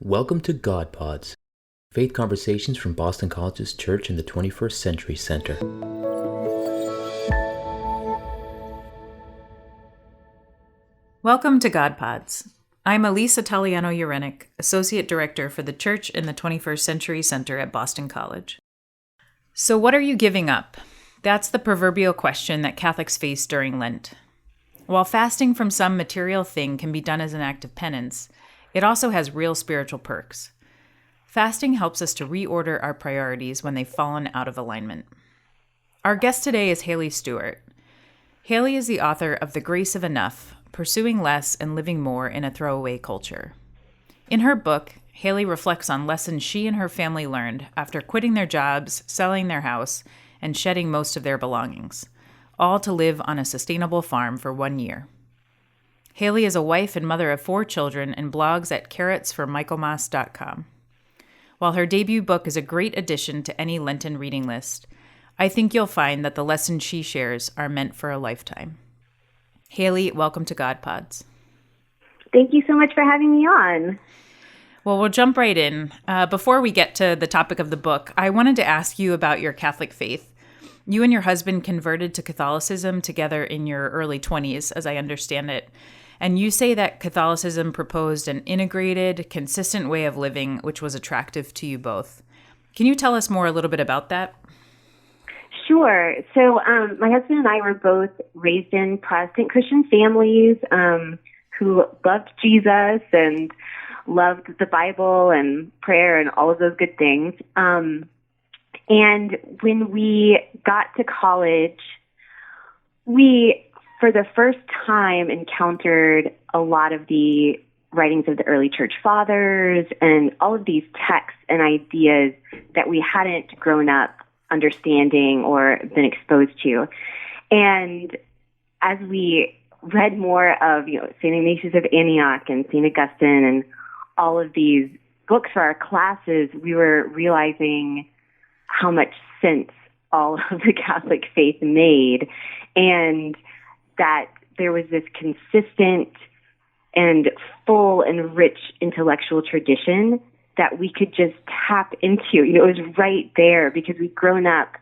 Welcome to God Pods, faith conversations from Boston College's Church in the 21st Century Center. Welcome to God Pods. I'm Elise Italiano-Urenic, Associate Director for the Church in the 21st Century Center at Boston College. So what are you giving up? That's the proverbial question that Catholics face during Lent. While fasting from some material thing can be done as an act of penance, it also has real spiritual perks. Fasting helps us to reorder our priorities when they've fallen out of alignment. Our guest today is Haley Stewart. Haley is the author of The Grace of Enough, Pursuing Less and Living More in a Throwaway Culture. In her book, Haley reflects on lessons she and her family learned after quitting their jobs, selling their house, and shedding most of their belongings, all to live on a sustainable farm for 1 year. Haley is a wife and mother of 4 children and blogs at carrotsformichaelmas.com. While her debut book is a great addition to any Lenten reading list, I think you'll find that the lessons she shares are meant for a lifetime. Haley, welcome to God Pods. Thank you so much for having me on. Well, we'll jump right in. Before we get to the topic of the book, I wanted to ask you about your Catholic faith. You and your husband converted to Catholicism together in your early 20s, as I understand it. And you say that Catholicism proposed an integrated, consistent way of living, which was attractive to you both. Can you tell us more a little bit about that? Sure. So my husband and I were both raised in Protestant Christian families who loved Jesus and loved the Bible and prayer and all of those good things. And when we got to college, we, for the first time, encountered a lot of the writings of the early church fathers and all of these texts and ideas that we hadn't grown up understanding or been exposed to. And as we read more of, St. Ignatius of Antioch and St. Augustine and all of these books for our classes, we were realizing how much sense all of the Catholic faith made, and that there was this consistent and full and rich intellectual tradition that we could just tap into. It was right there because we'd grown up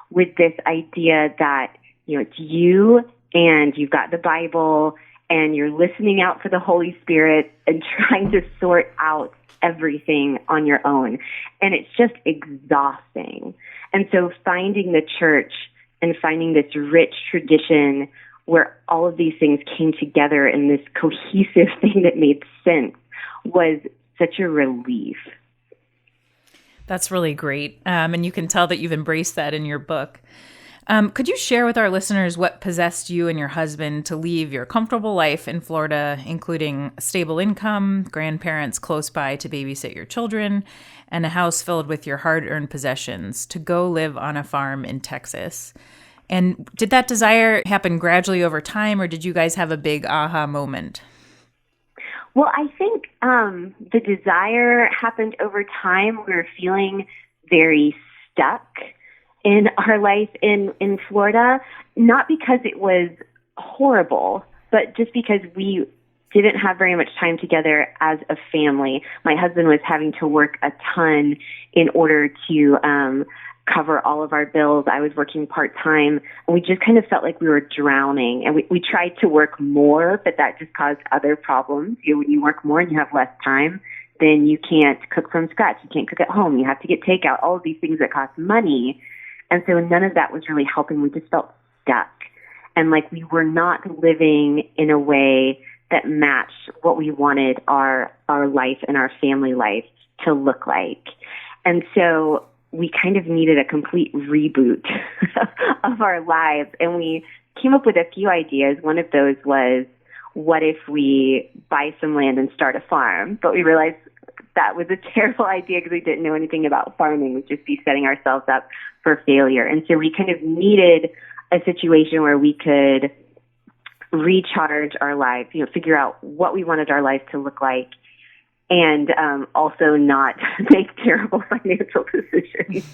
with this idea that, it's you and you've got the Bible and you're listening out for the Holy Spirit and trying to sort out everything on your own. And it's just exhausting. And so finding the church and finding this rich tradition where all of these things came together in this cohesive thing that made sense was such a relief. That's really great. And you can tell that you've embraced that in your book. Could you share with our listeners what possessed you and your husband to leave your comfortable life in Florida, including a stable income, grandparents close by to babysit your children, and a house filled with your hard-earned possessions, to go live on a farm in Texas? And did that desire happen gradually over time, or did you guys have a big aha moment? Well, I think the desire happened over time. We were feeling very stuck in our life in Florida, not because it was horrible, but just because we didn't have very much time together as a family. My husband was having to work a ton in order to cover all of our bills. I was working part-time, and we just kind of felt like we were drowning. And we tried to work more, but that just caused other problems. When you work more and you have less time, then you can't cook from scratch. You can't cook at home. You have to get takeout, all of these things that cost money. And so none of that was really helping. We just felt stuck. And like we were not living in a way that matched what we wanted our life and our family life to look like. And so we kind of needed a complete reboot of our lives. And we came up with a few ideas. One of those was, what if we buy some land and start a farm? But we realized that was a terrible idea because we didn't know anything about farming. We'd just be setting ourselves up for failure. And so we kind of needed a situation where we could recharge our lives, figure out what we wanted our life to look like, and also not make terrible financial decisions.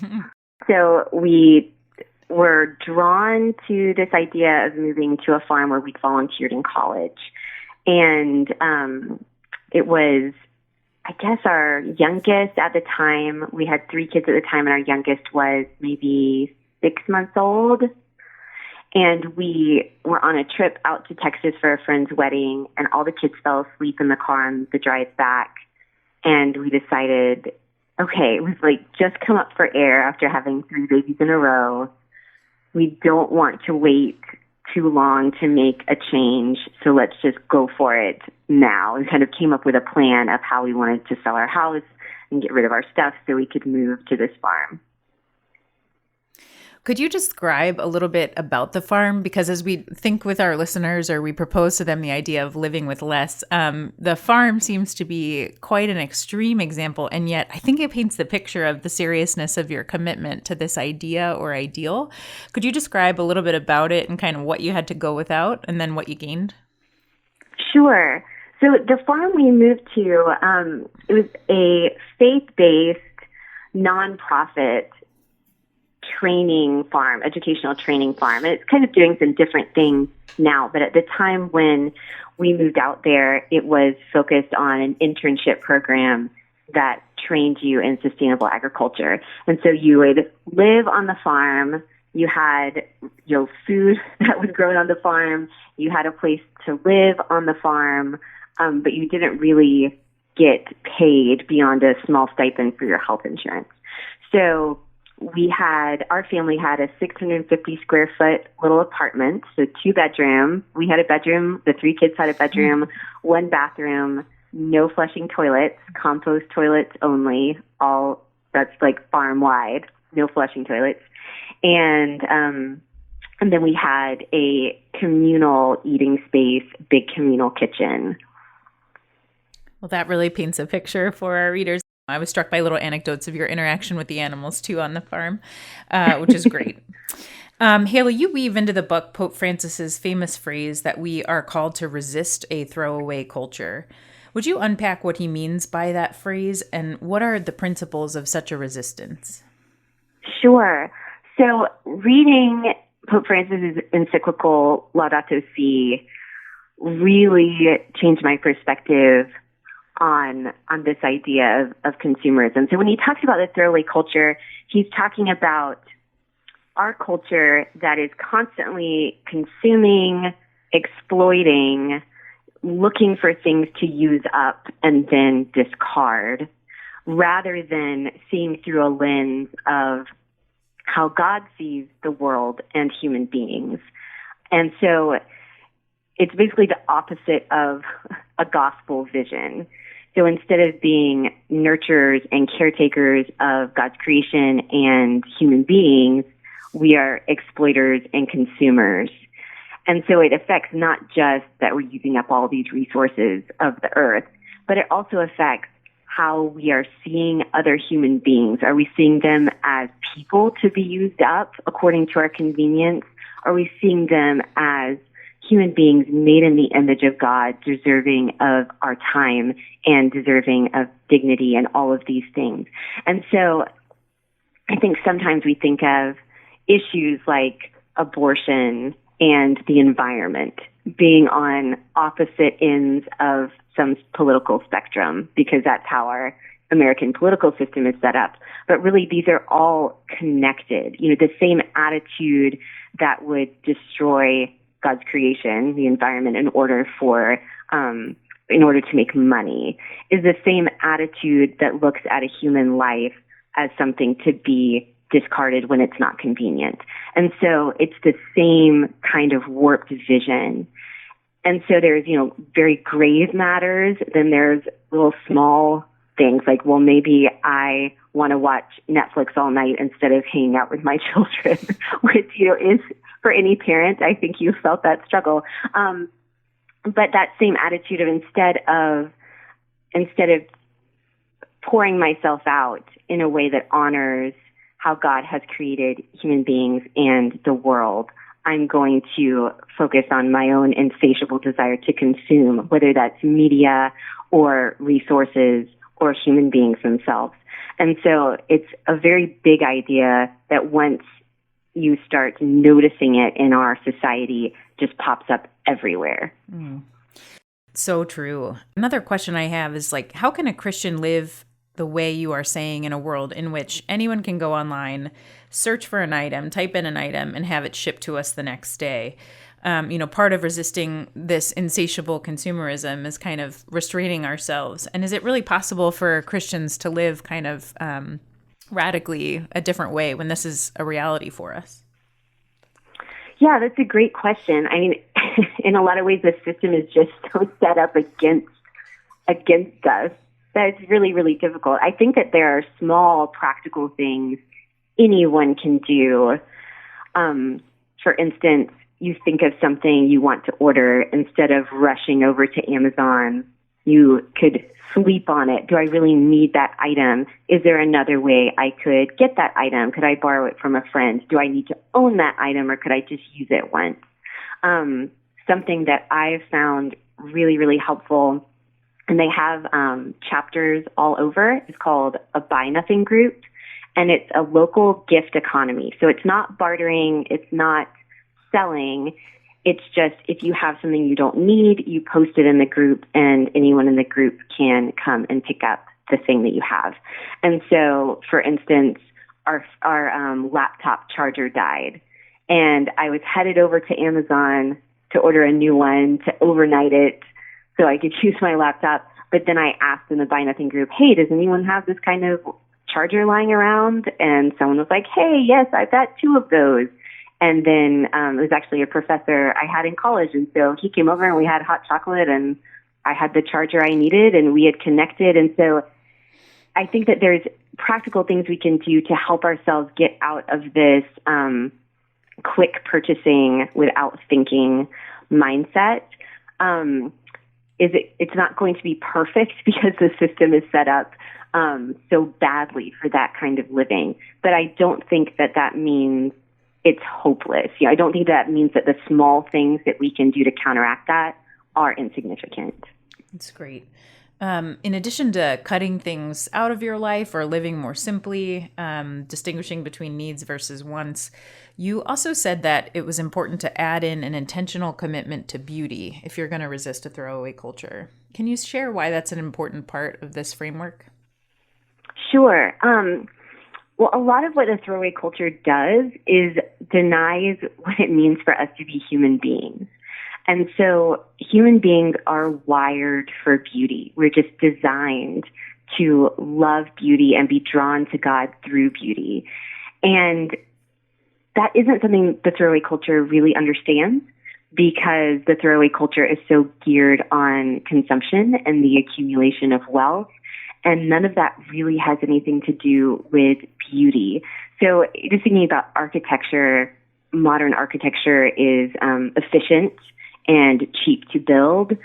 So we were drawn to this idea of moving to a farm where we'd volunteered in college. And it was I guess our youngest at the time, we had 3 kids at the time, and our youngest was maybe 6 months old. And we were on a trip out to Texas for a friend's wedding, and all the kids fell asleep in the car on the drive back. And we decided, okay, it was like just come up for air after having 3 babies in a row. We don't want to wait too long to make a change, so let's just go for it now. We kind of came up with a plan of how we wanted to sell our house and get rid of our stuff so we could move to this farm. Could you describe a little bit about the farm? Because as we think with our listeners, or we propose to them the idea of living with less, the farm seems to be quite an extreme example. And yet I think it paints the picture of the seriousness of your commitment to this idea or ideal. Could you describe a little bit about it and kind of what you had to go without and then what you gained? Sure. So the farm we moved to, it was a faith-based, nonprofit training farm, educational training farm. And it's kind of doing some different things now. But at the time when we moved out there, it was focused on an internship program that trained you in sustainable agriculture. And so you would live on the farm. You had, food that was grown on the farm. You had a place to live on the farm, but you didn't really get paid beyond a small stipend for your health insurance. So our family had a 650 square foot little apartment, so 2-bedroom. We had a bedroom, the 3 kids had a bedroom, 1 bathroom, no flushing toilets, compost toilets only, that's like farm wide, no flushing toilets. And then we had a communal eating space, big communal kitchen. Well, that really paints a picture for our readers. I was struck by little anecdotes of your interaction with the animals, too, on the farm, which is great. Haley, you weave into the book Pope Francis's famous phrase that we are called to resist a throwaway culture. Would you unpack what he means by that phrase, and what are the principles of such a resistance? Sure. So reading Pope Francis's encyclical Laudato Si really changed my perspective on this idea of consumerism. So when he talks about the throwaway culture, he's talking about our culture that is constantly consuming, exploiting, looking for things to use up and then discard, rather than seeing through a lens of how God sees the world and human beings. And so it's basically the opposite of a gospel vision. So instead of being nurturers and caretakers of God's creation and human beings, we are exploiters and consumers. And so it affects not just that we're using up all these resources of the earth, but it also affects how we are seeing other human beings. Are we seeing them as people to be used up according to our convenience? Are we seeing them as human beings made in the image of God, deserving of our time and deserving of dignity and all of these things? And so I think sometimes we think of issues like abortion and the environment being on opposite ends of some political spectrum, because that's how our American political system is set up. But really, these are all connected. The same attitude that would destroy God's creation, the environment, in order to make money, is the same attitude that looks at a human life as something to be discarded when it's not convenient. And so it's the same kind of warped vision. And so there's, very grave matters. Then there's little small things like, well, maybe I want to watch Netflix all night instead of hanging out with my children, which, is for any parent. I think you felt that struggle. But that same attitude of instead of pouring myself out in a way that honors how God has created human beings and the world, I'm going to focus on my own insatiable desire to consume, whether that's media or resources or human beings themselves. And so it's a very big idea that once you start noticing it in our society, just pops up everywhere. Mm. So true. Another question I have is like, how can a Christian live the way you are saying in a world in which anyone can go online, search for an item, type in an item, and have it shipped to us the next day? Part of resisting this insatiable consumerism is kind of restraining ourselves. And is it really possible for Christians to live kind of radically a different way when this is a reality for us? Yeah, that's a great question. I mean, in a lot of ways, the system is just so set up against us that it's really, really difficult. I think that there are small, practical things anyone can do. For instance, you think of something you want to order, instead of rushing over to Amazon, you could sleep on it. Do I really need that item? Is there another way I could get that item? Could I borrow it from a friend? Do I need to own that item, or could I just use it once? Something that I've found really, really helpful, and they have chapters all over, is called a Buy Nothing group, and it's a local gift economy. So it's not bartering, it's not selling. It's just, if you have something you don't need, you post it in the group, and anyone in the group can come and pick up the thing that you have. And so, for instance, our laptop charger died, and I was headed over to Amazon to order a new one, to overnight it so I could use my laptop. But then I asked in the Buy Nothing group, hey, does anyone have this kind of charger lying around? And someone was like, hey, yes, I've got 2 of those. And then it was actually a professor I had in college. And so he came over and we had hot chocolate, and I had the charger I needed, and we had connected. And so I think that there's practical things we can do to help ourselves get out of this quick purchasing without thinking mindset. It's not going to be perfect because the system is set up so badly for that kind of living. But I don't think that means it's hopeless. I don't think that means that the small things that we can do to counteract that are insignificant. That's great. In addition to cutting things out of your life or living more simply, distinguishing between needs versus wants, you also said that it was important to add in an intentional commitment to beauty if you're going to resist a throwaway culture. Can you share why that's an important part of this framework? Sure. Well, a lot of what a throwaway culture does is denies what it means for us to be human beings. And so human beings are wired for beauty. We're just designed to love beauty and be drawn to God through beauty. And that isn't something the throwaway culture really understands, because the throwaway culture is so geared on consumption and the accumulation of wealth. And none of that really has anything to do with beauty. So just thinking about architecture, modern architecture is efficient and cheap to build,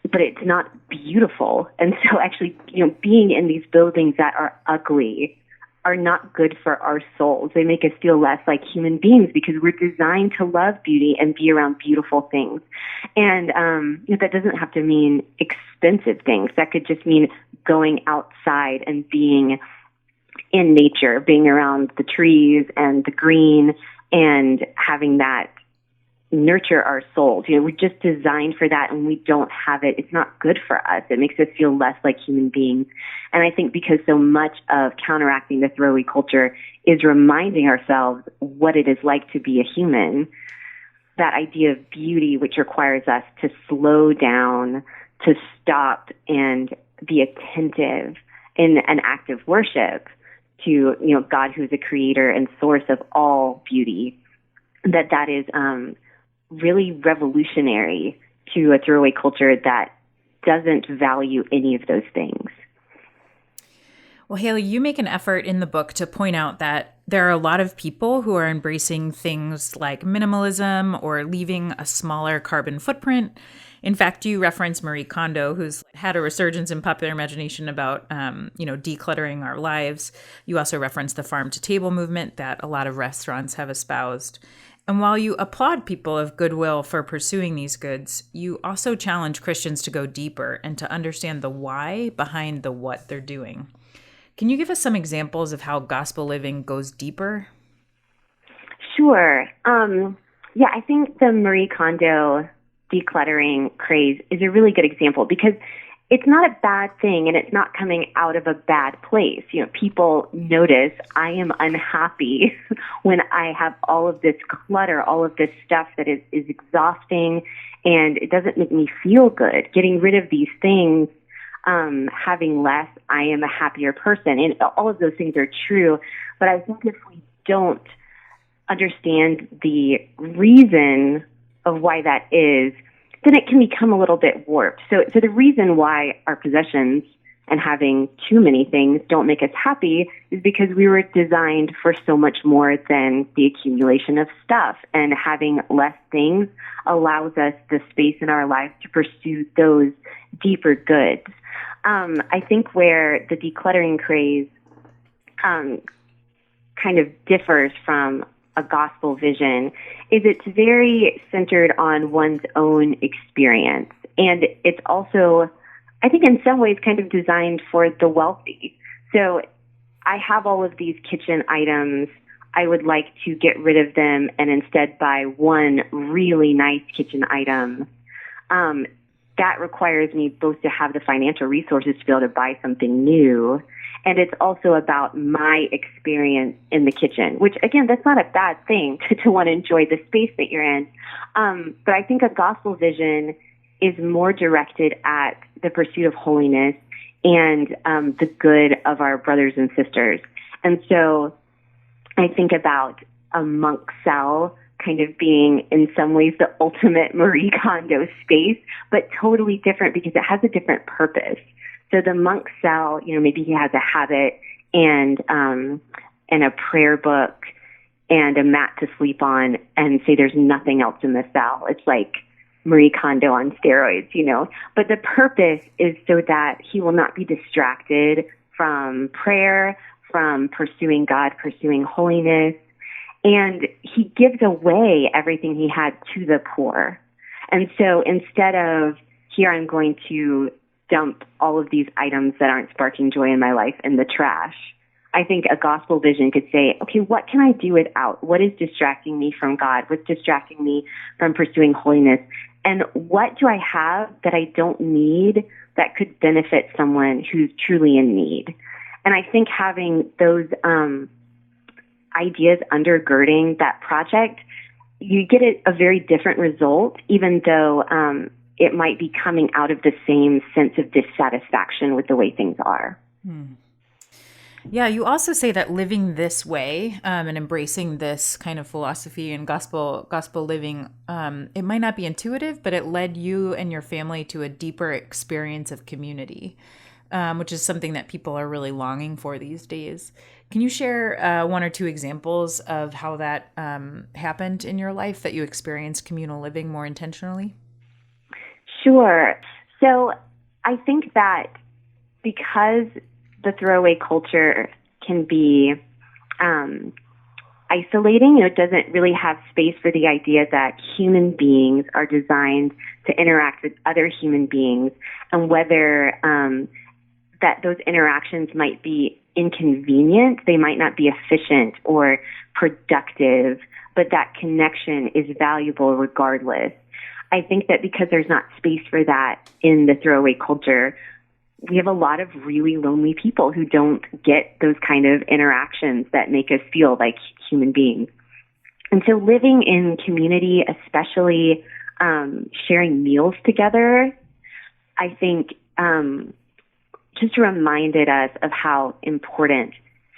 but it's not beautiful. And so actually, being in these buildings that are ugly are not good for our souls. They make us feel less like human beings, because we're designed to love beauty and be around beautiful things. And that doesn't have to mean expensive things. That could just mean going outside and being in nature, being around the trees and the green, and having that nurture our souls. We're just designed for that, and we don't have it. It's not good for us. It makes us feel less like human beings. And I think because so much of counteracting the throwaway culture is reminding ourselves what it is like to be a human, that idea of beauty, which requires us to slow down, to stop and be attentive in an act of worship to, God, who's the creator and source of all beauty, that is really revolutionary to a throwaway culture that doesn't value any of those things. Well, Haley, you make an effort in the book to point out that there are a lot of people who are embracing things like minimalism or leaving a smaller carbon footprint. In fact, you reference Marie Kondo, who's had a resurgence in popular imagination about, decluttering our lives. You also reference the farm-to-table movement that a lot of restaurants have espoused. And while you applaud people of goodwill for pursuing these goods, you also challenge Christians to go deeper and to understand the why behind the what they're doing. Can you give us some examples of how gospel living goes deeper? Sure. I think the Marie Kondo decluttering craze is a really good example because it's not a bad thing and it's not coming out of a bad place. You know, people notice I am unhappy when I have all of this clutter, all of this stuff that is exhausting and it doesn't make me feel good. Getting rid of these things, having less, I am a happier person. And all of those things are true. But I think if we don't understand the reason of why that is, then it can become a little bit warped. So the reason why our possessions and having too many things don't make us happy is because we were designed for so much more than the accumulation of stuff. And having less things allows us the space in our life to pursue those deeper goods. I think where the decluttering craze kind of differs from a gospel vision is it's very centered on one's own experience. And it's also, I think in some ways, kind of designed for the wealthy. So I have all of these kitchen items. I would like to get rid of them and instead buy one really nice kitchen item. That requires me both to have the financial resources to be able to buy something new. And it's also about my experience in the kitchen, which, again, that's not a bad thing to want to enjoy the space that you're in. But I think a gospel vision is more directed at the pursuit of holiness and the good of our brothers and sisters. And so I think about a monk cell kind of being, in some ways, the ultimate Marie Kondo space, but totally different because it has a different purpose. So the monk cell, you know, maybe he has a habit and a prayer book and a mat to sleep on and say there's nothing else in the cell. It's like Marie Kondo on steroids, you know. But the purpose is so that he will not be distracted from prayer, from pursuing God, pursuing holiness. And he gives away everything he had to the poor. And so instead of, here I'm going to dump all of these items that aren't sparking joy in my life in the trash, I think a gospel vision could say, okay, what can I do without? What is distracting me from God? What's distracting me from pursuing holiness? And what do I have that I don't need that could benefit someone who's truly in need? And I think having those ideas undergirding that project, you get a very different result, even though it might be coming out of the same sense of dissatisfaction with the way things are. Yeah, you also say that living this way and embracing this kind of philosophy and gospel living, it might not be intuitive, but it led you and your family to a deeper experience of community, which is something that people are really longing for these days. Can you share one or two examples of how that happened in your life, that you experienced communal living more intentionally? Sure. So I think that because the throwaway culture can be isolating, it doesn't really have space for the idea that human beings are designed to interact with other human beings, and whether that those interactions might be inconvenient, they might not be efficient or productive, but that connection is valuable regardless. I think that because there's not space for that in the throwaway culture, we have a lot of really lonely people who don't get those kind of interactions that make us feel like human beings. And so living in community, especially sharing meals together, I think just reminded us of how important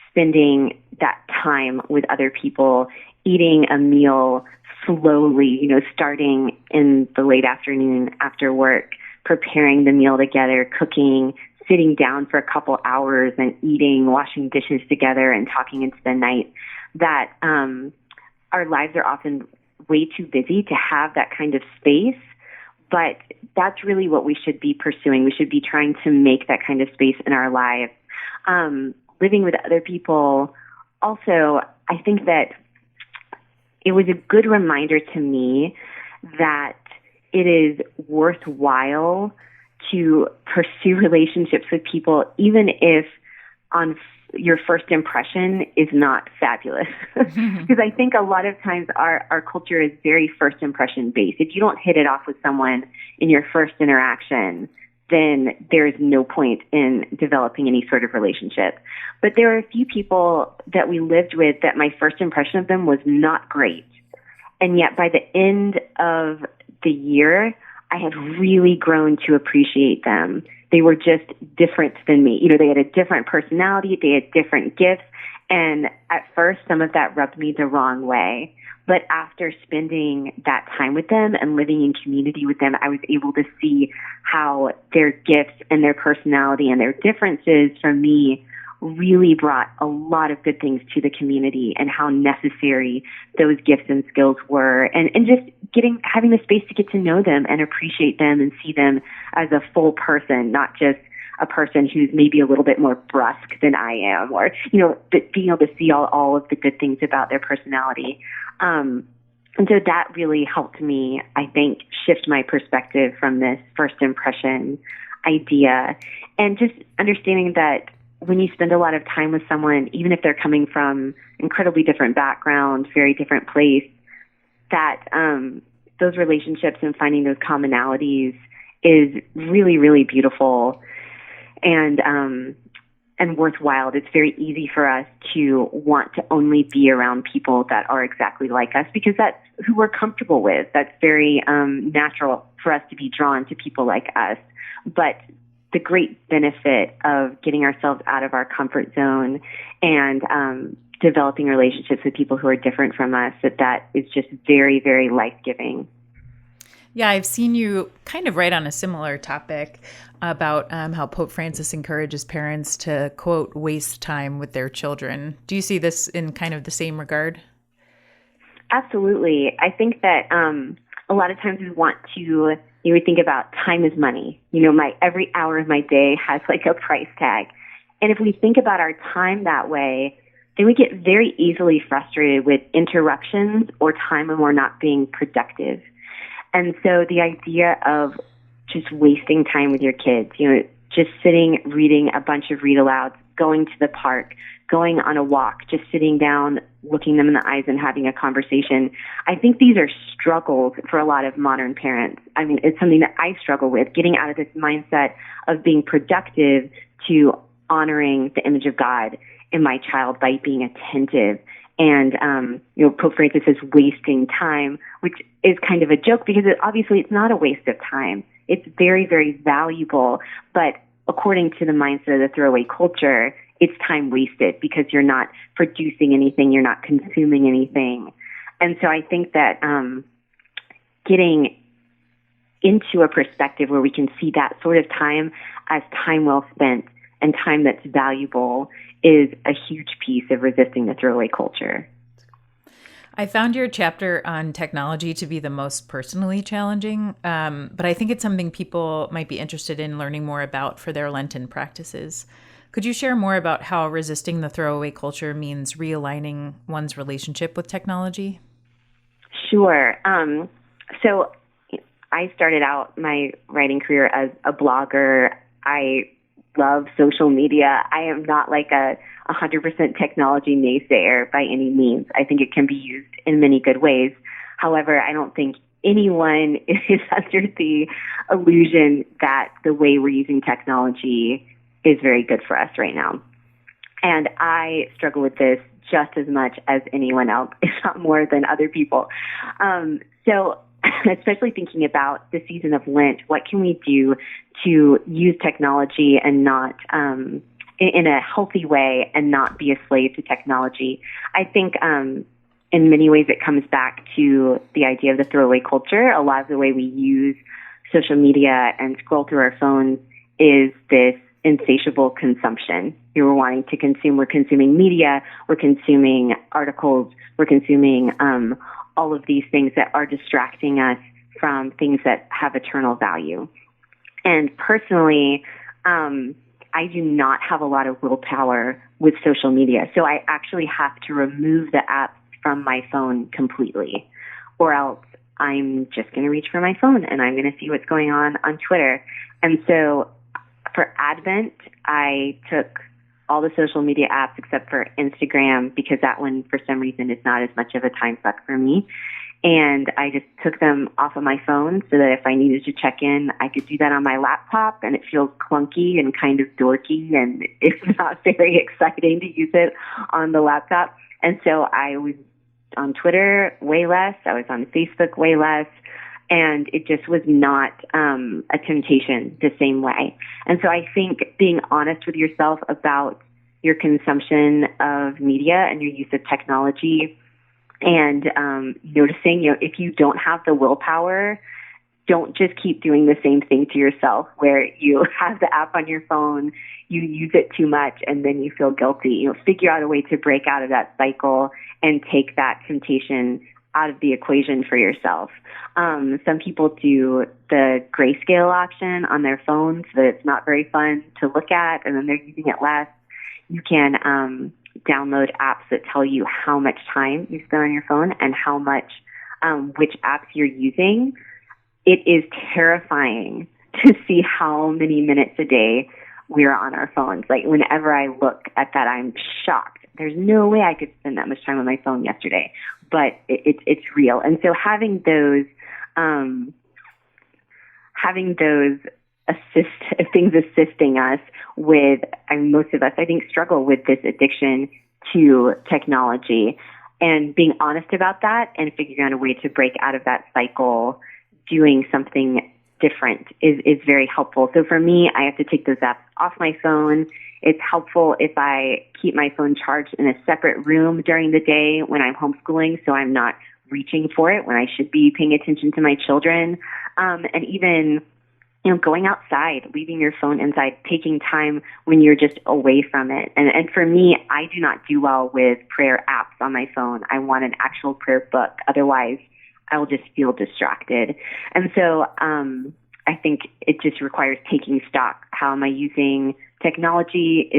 spending that time with other people, eating a meal slowly, starting in the late afternoon after work, preparing the meal together, cooking, sitting down for a couple hours and eating, washing dishes together and talking into the night, that our lives are often way too busy to have that kind of space. But that's really what we should be pursuing. We should be trying to make that kind of space in our lives. Living with other people, also, I think that it was a good reminder to me that it is worthwhile to pursue relationships with people, even if on your first impression is not fabulous. Because I think a lot of times our culture is very first impression based. If you don't hit it off with someone in your first interaction, then there's no point in developing any sort of relationship. But there are a few people that we lived with that my first impression of them was not great. And yet by the end of the year, I had really grown to appreciate them. They were just different than me. They had a different personality. They had different gifts. And at first, some of that rubbed me the wrong way. But after spending that time with them and living in community with them, I was able to see how their gifts and their personality and their differences from me really brought a lot of good things to the community, and how necessary those gifts and skills were, and just having the space to get to know them and appreciate them and see them as a full person, not just a person who's maybe a little bit more brusque than I am, or, being able to see all of the good things about their personality. And so that really helped me, I think, shift my perspective from this first impression idea, and just understanding that when you spend a lot of time with someone, even if they're coming from incredibly different background, very different place, that those relationships and finding those commonalities is really, really beautiful and worthwhile. It's very easy for us to want to only be around people that are exactly like us, because that's who we're comfortable with. That's very natural for us to be drawn to people like us. But the great benefit of getting ourselves out of our comfort zone and developing relationships with people who are different from us, that is just very, very life-giving. Yeah, I've seen you kind of write on a similar topic about how Pope Francis encourages parents to, quote, waste time with their children. Do you see this in kind of the same regard? Absolutely. I think that a lot of times we think about time is money. Every hour of my day has like a price tag. And if we think about our time that way, then we get very easily frustrated with interruptions or time when we're not being productive. And so the idea of just wasting time with your kids, just sitting, reading a bunch of read-alouds, going to the park, going on a walk, just sitting down, looking them in the eyes and having a conversation. I think these are struggles for a lot of modern parents. I mean, it's something that I struggle with, getting out of this mindset of being productive to honoring the image of God in my child by being attentive. And, Pope Francis is wasting time, which is kind of a joke because obviously it's not a waste of time. It's very, very valuable. But according to the mindset of the throwaway culture, it's time wasted because you're not producing anything, you're not consuming anything. And so I think that getting into a perspective where we can see that sort of time as time well spent and time that's valuable is a huge piece of resisting the throwaway culture. I found your chapter on technology to be the most personally challenging, but I think it's something people might be interested in learning more about for their Lenten practices. Could you share more about how resisting the throwaway culture means realigning one's relationship with technology? Sure. So I started out my writing career as a blogger. I love social media. I am not like a 100% technology naysayer by any means. I think it can be used in many good ways. However, I don't think anyone is under the illusion that the way we're using technology is very good for us right now. And I struggle with this just as much as anyone else, if not more than other people. So especially thinking about the season of Lent, what can we do to use technology and not in a healthy way and not be a slave to technology? I think in many ways it comes back to the idea of the throwaway culture. A lot of the way we use social media and scroll through our phones is this insatiable consumption. We're wanting to consume. We're consuming media. We're consuming articles. We're consuming all of these things that are distracting us from things that have eternal value. And personally, I do not have a lot of willpower with social media. So I actually have to remove the app from my phone completely, or else I'm just going to reach for my phone and I'm going to see what's going on Twitter. And so for Advent, I took all the social media apps except for Instagram, because that one, for some reason, is not as much of a time suck for me. And I just took them off of my phone so that if I needed to check in, I could do that on my laptop, and it feels clunky and kind of dorky, and it's not very exciting to use it on the laptop. And so I was on Twitter way less. I was on Facebook way less. And it just was not a temptation the same way. And so I think being honest with yourself about your consumption of media and your use of technology, and noticing, if you don't have the willpower, don't just keep doing the same thing to yourself where you have the app on your phone, you use it too much, and then you feel guilty. Figure out a way to break out of that cycle and take that temptation out of the equation for yourself. Some people do the grayscale option on their phones, so that it's not very fun to look at, and then they're using it less. You can download apps that tell you how much time you spend on your phone and how much, which apps you're using. It is terrifying to see how many minutes a day we're on our phones. Like, whenever I look at that, I'm shocked. There's no way I could spend that much time on my phone yesterday, but it's real. And so having those things assisting us with, most of us, I think, struggle with this addiction to technology, and being honest about that and figuring out a way to break out of that cycle, doing something different is very helpful. So for me, I have to take those apps off my phone. It's helpful if I keep my phone charged in a separate room during the day when I'm homeschooling, so I'm not reaching for it when I should be paying attention to my children. And even going outside, leaving your phone inside, taking time when you're just away from it. And for me, I do not do well with prayer apps on my phone. I want an actual prayer book. Otherwise, I'll just feel distracted. And so I think it just requires taking stock. How am I using technology?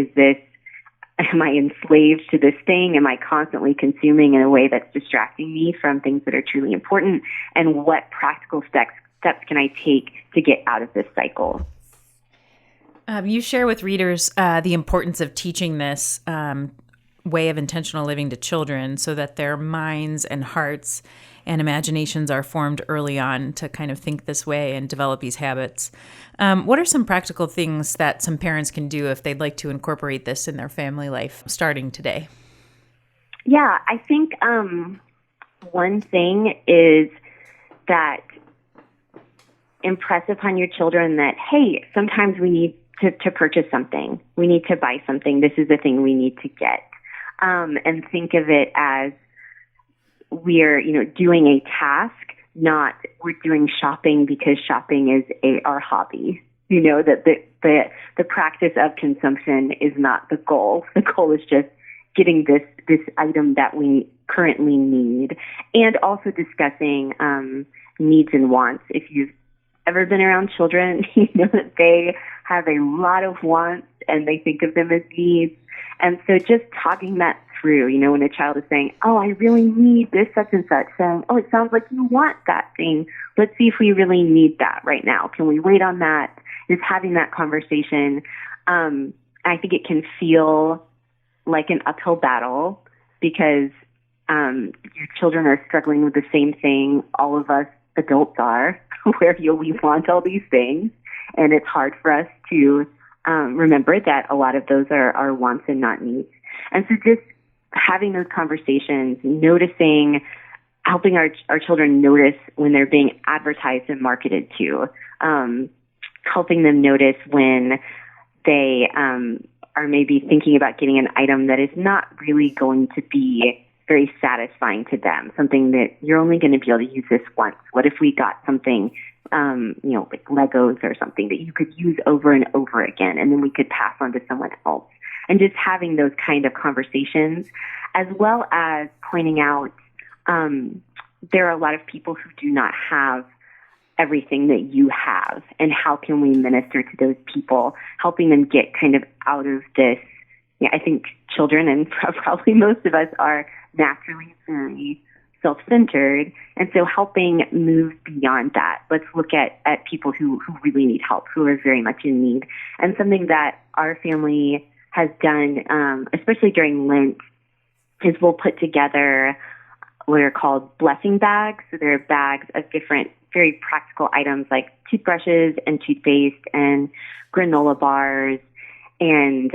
Am I enslaved to this thing? Am I constantly consuming in a way that's distracting me from things that are truly important? And what practical steps can I take to get out of this cycle? You share with readers the importance of teaching this way of intentional living to children so that their minds and hearts and imaginations are formed early on to kind of think this way and develop these habits. What are some practical things that some parents can do if they'd like to incorporate this in their family life starting today? Yeah, I think one thing is that impress upon your children that, hey, sometimes we need to purchase something. We need to buy something. This is the thing we need to get. And think of it as we're, doing a task, not we're doing shopping because shopping is our hobby. That the practice of consumption is not the goal. The goal is just getting this item that we currently need, and also discussing needs and wants. If you've ever been around children, you know that they have a lot of wants and they think of them as needs. And so just talking that through, when a child is saying, oh, I really need this such and such, saying, oh, it sounds like you want that thing. Let's see if we really need that right now. Can we wait on that? Just having that conversation. I think it can feel like an uphill battle because your children are struggling with the same thing all of us adults are, where we want all these things. And it's hard for us to remember that a lot of those are wants and not needs. And so just having those conversations, noticing, helping our children notice when they're being advertised and marketed to, helping them notice when they are maybe thinking about getting an item that is not really going to be very satisfying to them, something that you're only going to be able to use this once. What if we got something, like Legos or something that you could use over and over again, and then we could pass on to someone else? And just having those kind of conversations, as well as pointing out there are a lot of people who do not have everything that you have, and how can we minister to those people, helping them get kind of out of this. I think children, and probably most of us, are naturally very self-centered, and so helping move beyond that. Let's look at people who really need help, who are very much in need. And something that our family has done, especially during Lent, is we'll put together what are called blessing bags. So they're bags of different very practical items like toothbrushes and toothpaste and granola bars and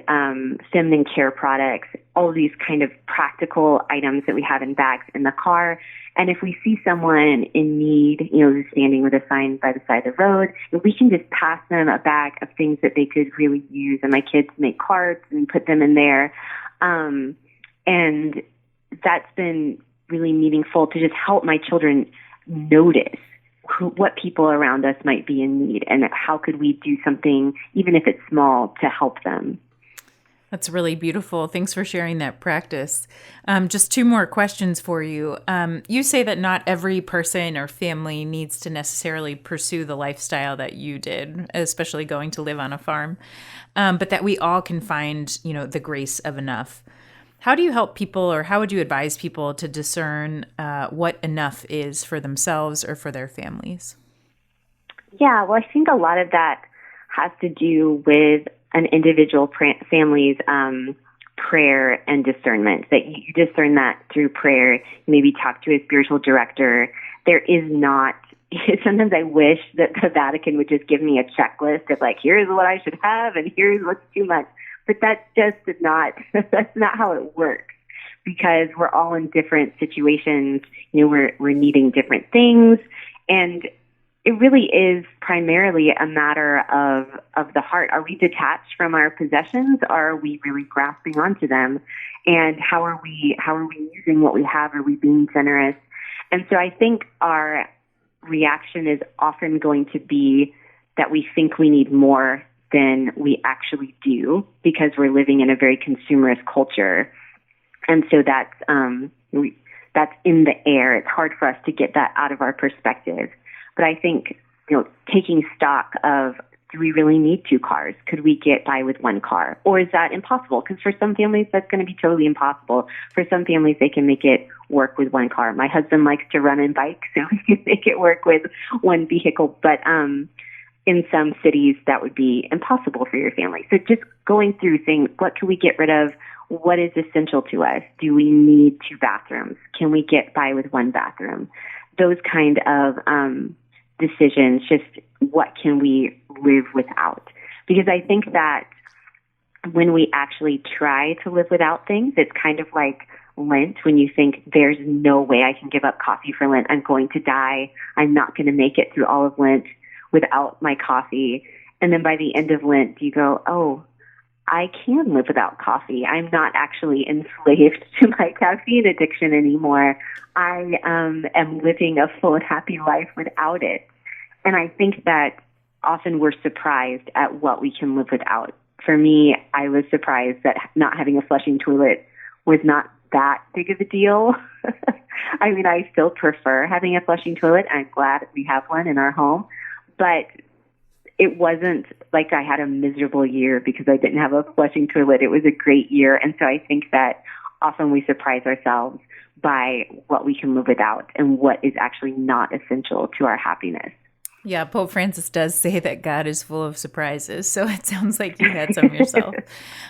feminine care products, all of these kind of practical items that we have in bags in the car. And if we see someone in need, who's standing with a sign by the side of the road, we can just pass them a bag of things that they could really use. And my kids make cards and put them in there. And that's been really meaningful to just help my children notice what people around us might be in need and how could we do something, even if it's small, to help them. That's really beautiful. Thanks for sharing that practice. Just two more questions for you. You say that not every person or family needs to necessarily pursue the lifestyle that you did, especially going to live on a farm, but that we all can find, the grace of enough. How do you help people, or how would you advise people to discern what enough is for themselves or for their families? Yeah, well, I think a lot of that has to do with an individual family's prayer and discernment, that you discern that through prayer, maybe talk to a spiritual director. There is not, sometimes I wish that the Vatican would just give me a checklist of here's what I should have and here's what's too much. But that's not how it works, because we're all in different situations. We're needing different things. And it really is primarily a matter of the heart. Are we detached from our possessions? Or are we really grasping onto them? And how are we using what we have? Are we being generous? And so I think our reaction is often going to be that we think we need more than we actually do, because we're living in a very consumerist culture. And so that's in the air. It's hard for us to get that out of our perspective. But I think, taking stock of, do we really need two cars? Could we get by with one car? Or is that impossible? Because for some families, that's going to be totally impossible. For some families, they can make it work with one car. My husband likes to run and bike, so we can make it work with one vehicle. But in some cities, that would be impossible for your family. So just going through saying, what can we get rid of? What is essential to us? Do we need two bathrooms? Can we get by with one bathroom? Those kind of decisions, just what can we live without? Because I think that when we actually try to live without things, it's kind of like Lent, when you think there's no way I can give up coffee for Lent. I'm going to die. I'm not going to make it through all of Lent without my coffee. And then by the end of Lent, you go, oh, I can live without coffee. I'm not actually enslaved to my caffeine addiction anymore. I am living a full and happy life without it. And I think that often we're surprised at what we can live without. For me, I was surprised that not having a flushing toilet was not that big of a deal. I mean, I still prefer having a flushing toilet. I'm glad we have one in our home. But it wasn't like I had a miserable year because I didn't have a flushing toilet. It was a great year. And so I think that often we surprise ourselves by what we can live without and what is actually not essential to our happiness. Yeah, Pope Francis does say that God is full of surprises. So it sounds like you had some yourself.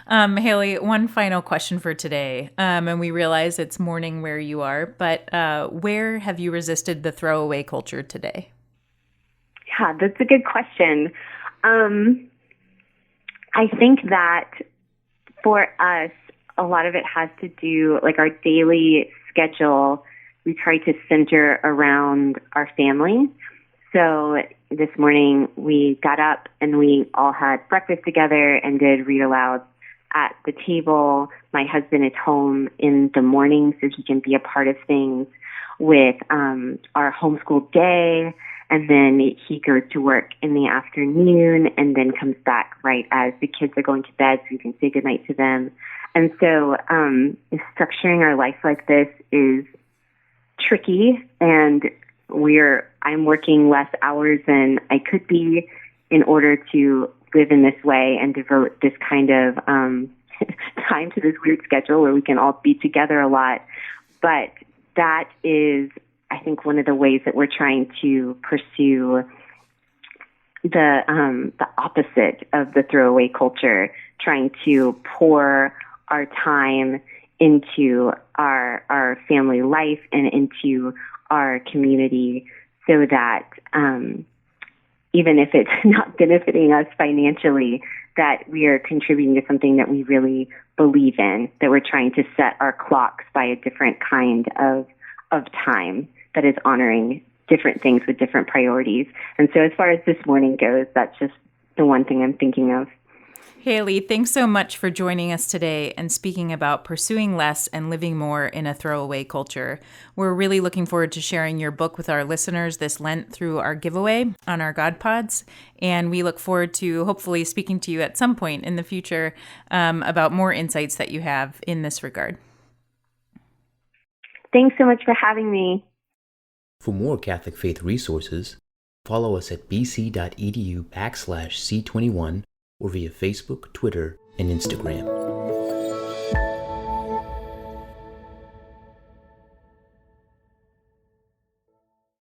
Haley, one final question for today. And we realize it's morning where you are, but where have you resisted the throwaway culture today? Yeah, that's a good question. I think that for us, a lot of it has to do, our daily schedule, we try to center around our family. So this morning we got up and we all had breakfast together and did read aloud at the table. My husband is home in the morning so he can be a part of things with our homeschool day. And then he goes to work in the afternoon and then comes back right as the kids are going to bed so you can say goodnight to them. And so structuring our life like this is tricky, and I'm working less hours than I could be in order to live in this way and devote this kind of time to this weird schedule where we can all be together a lot. But that is, I think, one of the ways that we're trying to pursue the opposite of the throwaway culture, trying to pour our time into our family life and into our community, so that even if it's not benefiting us financially, that we are contributing to something that we really believe in, that we're trying to set our clocks by a different kind of time that is honoring different things with different priorities. And so as far as this morning goes, that's just the one thing I'm thinking of. Haley, thanks so much for joining us today and speaking about pursuing less and living more in a throwaway culture. We're really looking forward to sharing your book with our listeners this Lent through our giveaway on our God Pods. And we look forward to hopefully speaking to you at some point in the future about more insights that you have in this regard. Thanks so much for having me. For more Catholic faith resources, follow us at bc.edu/C21 or via Facebook, Twitter, and Instagram.